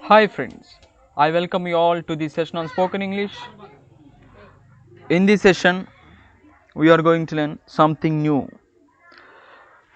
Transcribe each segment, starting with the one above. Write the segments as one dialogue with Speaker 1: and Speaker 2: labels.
Speaker 1: Hi friends, I welcome you all to this session on spoken English. In this session, we are going to learn something new.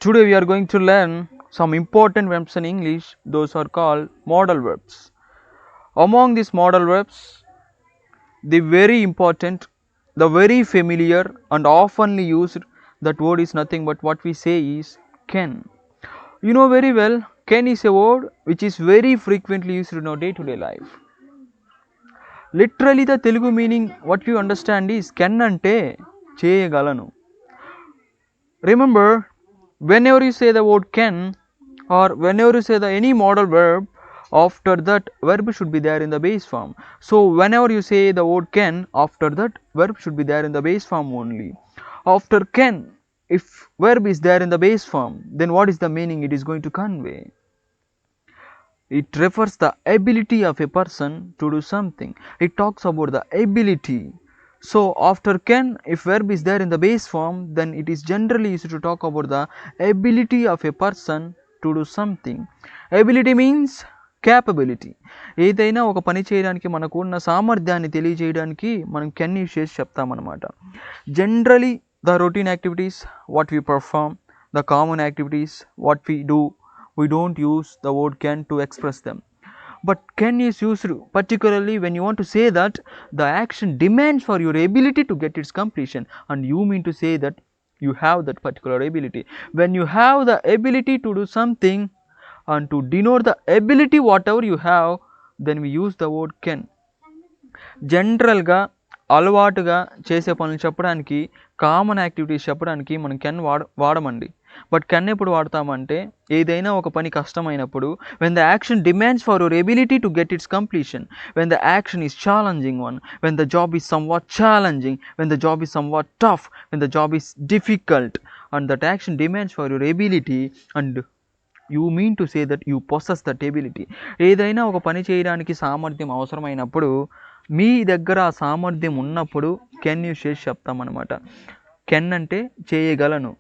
Speaker 1: Today we are going to learn some important verbs in English. Those are called modal verbs. Among these modal verbs, the very important, the very familiar and oftenly used, that word is nothing but what we say is can. You know very well, can is a word which is very frequently used in our day-to-day life. Literally the Telugu meaning what you understand is can ante cheyagalanu. Remember, whenever you say the word can or whenever you say the any modal verb, after that verb should be there in the base form. So whenever you say the word can, after that verb should be there in the base form only. After can, if verb is there in the base form, then what is the meaning it is going to convey? It refers the ability of a person to do something. It talks about the ability. So after can, if verb is there in the base form, then it is generally used to talk about the ability of a person to do something. Ability means capability. ఏదైనా ఒక పని చేయడానికి మనకు ఉన్న సామర్థ్యాన్ని తెలియజేయడానికి మనం can use చేసి చెప్తామన్నమాట. Generally the routine activities what we perform, the common activities what we do, we don't use the word can to express them, but can is used particularly when you want to say that the action demands for your ability to get its completion, and you mean to say that you have that particular ability. When you have the ability to do something and to denote the ability whatever you have, then we use the word can. జనరల్గా అలవాటుగా చేసే పనులు చెప్పడానికి, common activities చెప్పడానికి మనం can వాడమండి. But can ఎప్పుడు వాడతామంటే ఏదైనా ఒక పని కష్టమైనప్పుడు, when the action demands for your ability to get its completion, when the action is challenging one, when the job is somewhat challenging, when the job is somewhat tough, when the job is difficult and that action demands for your ability and you mean to say that you possess that ability. ఏదైనా ఒక పని చేయడానికి సామర్థ్యం అవసరమైనప్పుడు, మీ దగ్గర ఆ సామర్థ్యం ఉన్నప్పుడు కెన్ యూస్ చేసి చెప్తామన్నమాట. కెన్ అంటే చేయగలను.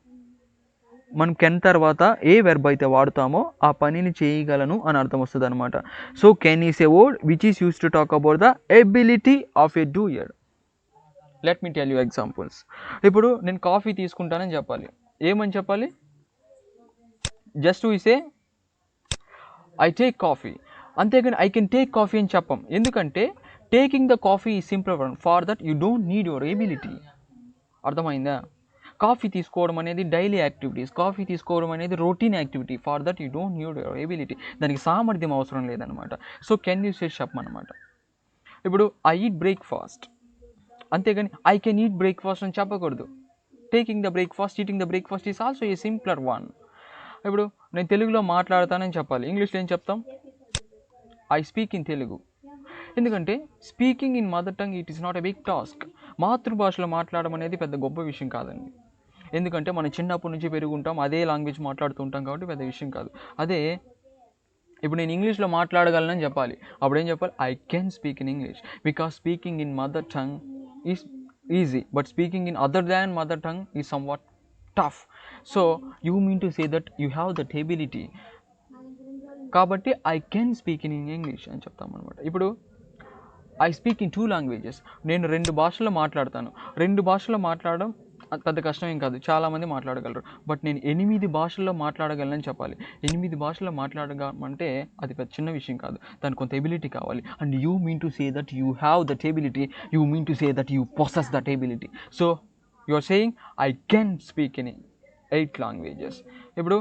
Speaker 1: మనం కెన్ తర్వాత ఏ వెర్బ్ అయితే వాడుతామో ఆ పనిని చేయగలను అని అర్థం వస్తుంది అనమాట. So can is a word which is use to talk about the ability of a doer. Let me tell you examples. ఇప్పుడు నేను కాఫీ తీసుకుంటానని చెప్పాలి. ఏమని చెప్పాలి? Just we say I take coffee. అంతేగాని ఐ కెన్ టేక్ కాఫీ అని చెప్పం. ఎందుకంటే టేకింగ్ ద కాఫీ ఈ simple one. For that you don't need your ability. అర్థమైందా? కాఫీ తీసుకోవడం అనేది డైలీ యాక్టివిటీస్, కాఫీ తీసుకోవడం అనేది routine activity. Far that you don't need your ability. దానికి సామర్థ్యం అవసరం లేదనమాట. సో కెన్ యూస్ చేసి చెప్పమన్నమాట. ఇప్పుడు ఐ ఈట్ బ్రేక్ఫాస్ట్, అంతేగాని ఐ కెన్ ఈట్ బ్రేక్ఫాస్ట్ అని చెప్పకూడదు. Taking the breakfast, eating the breakfast is also a simpler one. ఇప్పుడు నేను తెలుగులో మాట్లాడతానని చెప్పాలి. ఇంగ్లీష్లో ఏం చెప్తాం? I speak in Telugu. ఎందుకంటే speaking in mother tongue it is not a big task. మాతృభాషలో మాట్లాడడం అనేది పెద్ద గొప్ప విషయం కాదండి. ఎందుకంటే మనం చిన్నప్పటి నుంచి పెరుగుంటాం, అదే లాంగ్వేజ్ మాట్లాడుతుంటాం కాబట్టి పెద్ద విషయం కాదు. అదే ఇప్పుడు నేను ఇంగ్లీష్లో మాట్లాడగలనని చెప్పాలి. అప్పుడు ఏం చెప్పాలి? I can speak in English. Because speaking in mother tongue is easy, but speaking in other than mother tongue is somewhat tough. So you mean to say that you have that ability. కాబట్టి I can speak in English అని చెప్తామన్నమాట. ఇప్పుడు I speak in 2 languages. నేను 2 భాషల్లో మాట్లాడతాను. 2 భాషల్లో మాట్లాడడం పెద్ద కష్టం ఏం కాదు, చాలామంది మాట్లాడగలరు. బట్ నేను 8 భాషల్లో మాట్లాడగలనని చెప్పాలి. 8 భాషల్లో మాట్లాడగలమంటే అది పెద్ద చిన్న విషయం కాదు. దానికి కొంత ఎబిలిటీ కావాలి. And you mean to say that you have that ability, you mean to say that you possess that ability. So you are saying I can speak in 8 languages. ఇప్పుడు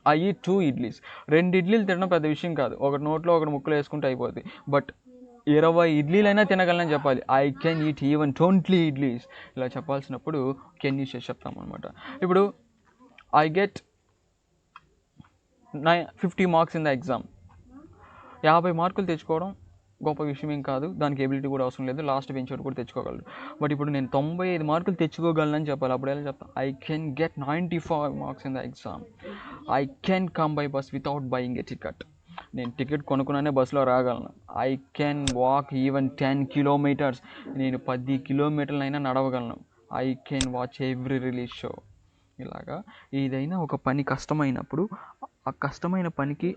Speaker 1: ఐ ఈట్ 2 ఇడ్లీస్. 2 ఇడ్లీలు తినడం పెద్ద విషయం కాదు. ఒకటి నోట్లో ఒకటి ముక్కలు వేసుకుంటే అయిపోద్ది. బట్ 20 ఇడ్లీలైనా తినగలనని చెప్పాలి. I can eat even 20 idlis. ఇలా చెప్పాల్సినప్పుడు కెన్ యూస్ చేసి చెప్తామన్నమాట. ఇప్పుడు I get 50 marks in the exam. 50 మార్కులు తెచ్చుకోవడం గొప్ప విషయం ఏం కాదు. దానికి ఎబిలిటీ కూడా అవసరం లేదు. లాస్ట్ బెంచ్ కూడా తెచ్చుకోగలరు. బట్ ఇప్పుడు నేను 95 మార్కులు తెచ్చుకోగలనని చెప్పాలి. అప్పుడు ఎలా చెప్తాను? I can get 95 marks in the exam. I can come by bus without buying a ticket. నేను టికెట్ కొనుక్కునే బస్సులో రాగలను. I can walk even 10 kilometres. నేను 10 కిలోమీటర్లైనా నడవగలను. I can watch every release show. ఇలాగా ఏదైనా ఒక పని కష్టమైనప్పుడు ఆ కష్టమైన పనికి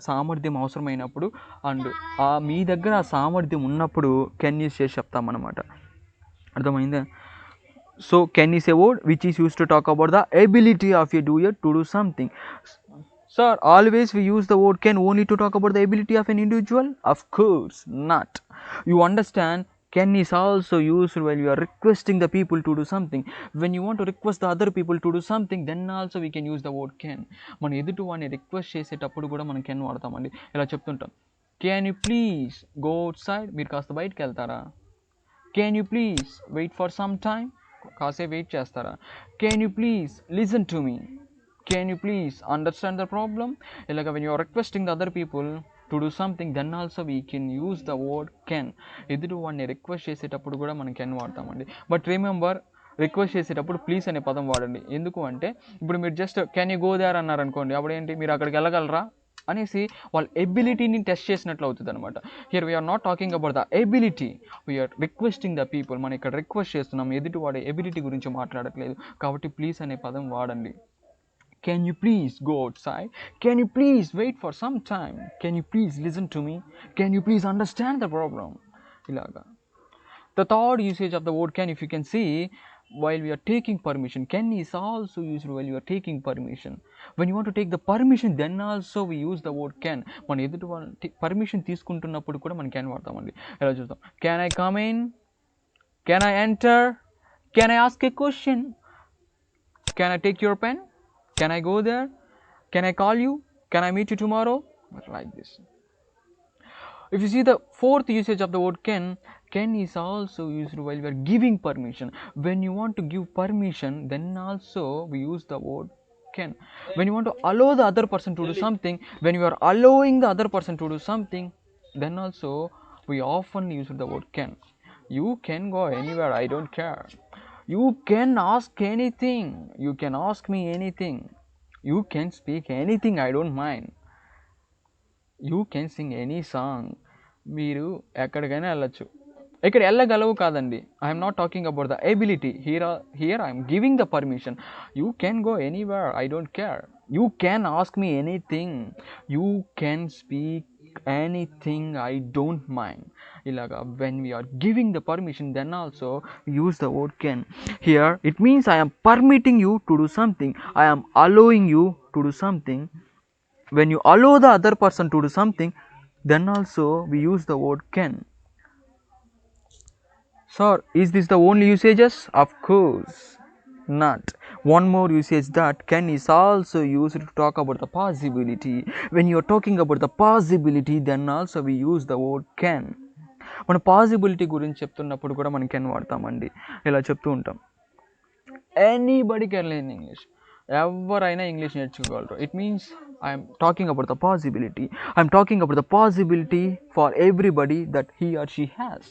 Speaker 1: సామర్థ్యం అవసరమైనప్పుడు అండ్ మీ దగ్గర ఆ సామర్థ్యం ఉన్నప్పుడు కెన్ యూస్ చేసి చెప్తామన్నమాట. అర్థమైందా? So can is a word which is use to talk about the ability of a doer to do something. Sir, always we use the word can only to talk about the ability of an individual? Of course not. You understand, can is also used when you are requesting the people to do something. When you want to request the other people to do something, then also we can use the word can. మనం ఎదుటి వాడిని request చేసేటప్పుడు కూడా మనం can వాడతామండి. ఇలా చెప్తుంటాం, can you please go outside, మీరు కాస్త బయటకు వెళ్తారా? Can you please wait for some time, కాసేపు వెయిట్ చేస్తారా? Can you please listen to me, can you please understand the problem? Like when you are requesting the other people to do something, then also we can use the word can. ఎదుటి వాడిని request చేసేటప్పుడు కూడా మనం can వాడతామండి. But remember, request చేసేటప్పుడు please అనే పదం వాడండి. ఎందుకు అంటే ఇప్పుడు మీరు just can you go there అన్నారు అనుకోండి, అప్పుడు ఏంటి, మీరు అక్కడికి వెళ్ళగలరా అనేసి వాళ్ళ ఎబిలిటీని టెస్ట్ చేసినట్లు అవుతుంది అనమాట. Here we're not talking about the ability, we're requesting the people. మనం ఇక్కడ రిక్వెస్ట్ చేస్తున్నాం, ఎదుటి వాడే ఎబిలిటీ గురించి మాట్లాడట్లేదు. కాబట్టి ప్లీజ్ అనే పదం వాడండి. Can you please go outside? Can you please wait for some time? Can you please listen to me? Can you please understand the problem? Ilaga. The third usage of the word can, if you can see, while we are taking permission, can is also used while you are taking permission. When you want to take the permission, then also we use the word can. మన ఎదుటి permission తీసుకుంటున్నప్పుడు కూడా మనం can వాడతామండి. ఎలా చూద్దాం, can I come in? Can I enter? Can I ask a question? Can I take your pen? Can I go there? Can I call you? Can I meet you tomorrow? Like this. If you see the fourth usage of the word can is also used while we are giving permission. When you want to give permission, then also we use the word can. When you want to allow the other person to do something, when you are allowing the other person to do something, then also we often use the word can. You can go anywhere, I don't care. You can ask anything. You can ask me anything. You can speak anything, I don't mind. You can sing any song. మీరు ఎక్కడికైనా వెళ్ళచ్చు. ఇక్కడ వెళ్ళగలవు కాదండి, I'm not talking about the ability. Here I'm giving the permission. You can go anywhere, I don't care. You can ask me anything. You can speak anything, I don't mind. Ilaga, when we are giving the permission, then also we use the word can. Here it means I am permitting you to do something, I am allowing you to do something. When you allow the other person to do something, then also we use the word can. Sir, is this the only usages? Of course not. One more usage, that can is also used to talk about the possibility. When you are talking about the possibility, then also we use the word can. మన possibility గురించి చెప్తున్నప్పుడు కూడా మనం can వాడతామండి. ఇలా చెప్తూ ఉంటాం, anybody can learn English. ఎవరైనా ఇంగ్లీష్ నేర్చుకోగలరు. It means I'm talking about the possibility. I'm talking about the possibility for everybody that he or she has.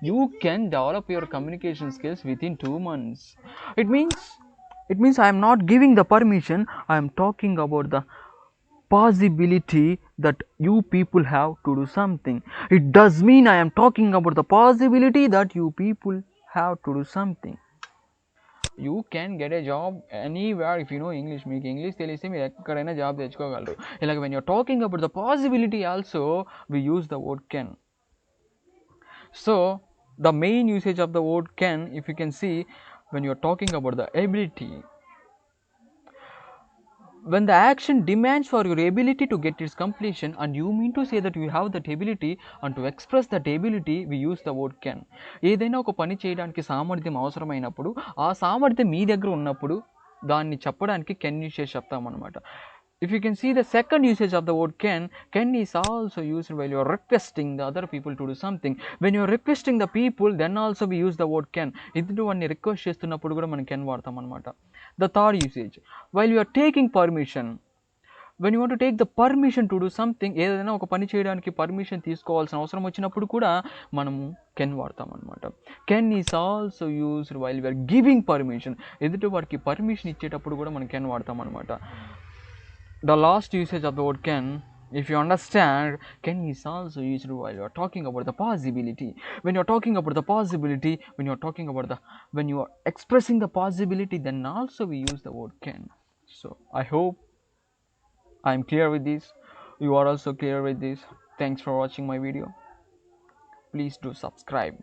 Speaker 1: You can develop your communication skills within 2 months. It means I am not giving the permission, I am talking about the possibility that you people have to do something. It does mean I am talking about the possibility that you people have to do something. You can get a job anywhere if you know English. మీకు English తెలిస్తే మీరు ఎక్కడైనా job తెచ్చుకోగలరు. ఇలాగ when you are talking about the possibility also we use the word can. So the main usage of the word can, if you can see, when you are talking about the ability, when the action demands for your ability to get its completion and you mean to say that you have that ability and to express that ability, we use the word can. ఏదైనా ఒక పని చేయడానికి సామర్థ్యం అవసరమైనప్పుడు, ఆ సామర్థ్యం మీ దగ్గర ఉన్నప్పుడు దాన్ని చెప్పడానికి కెన్ యూస్ చేసి చెప్తామన్నమాట. If you can see the second usage of the word can is also used while you are requesting the other people to do something. When you are requesting the people, then also we use the word can. ఎదుటి వాడిని request చేస్తున్నప్పుడు కూడా మనం can వాడతాం అనమాట. The third usage, while you are taking permission, when you want to take the permission to do something, ఏదైనా ఒక పని చేయడానికి పర్మిషన్ తీసుకోవాల్సిన అవసరం వచ్చినప్పుడు కూడా మనము కెన్ వాడతాం అనమాట. Can is also used while we're giving permission. ఎదుటి వాడికి పర్మిషన్ ఇచ్చేటప్పుడు కూడా మనం కెన్ వాడతాం అనమాట. The last usage of the word can, if you understand, can is also used while you are talking about the possibility. When you are talking about the possibility, when you are talking about when you are expressing the possibility, then also we use the word can. So I hope I am clear with this. You are also clear with this. Thanks for watching my video. Please do subscribe.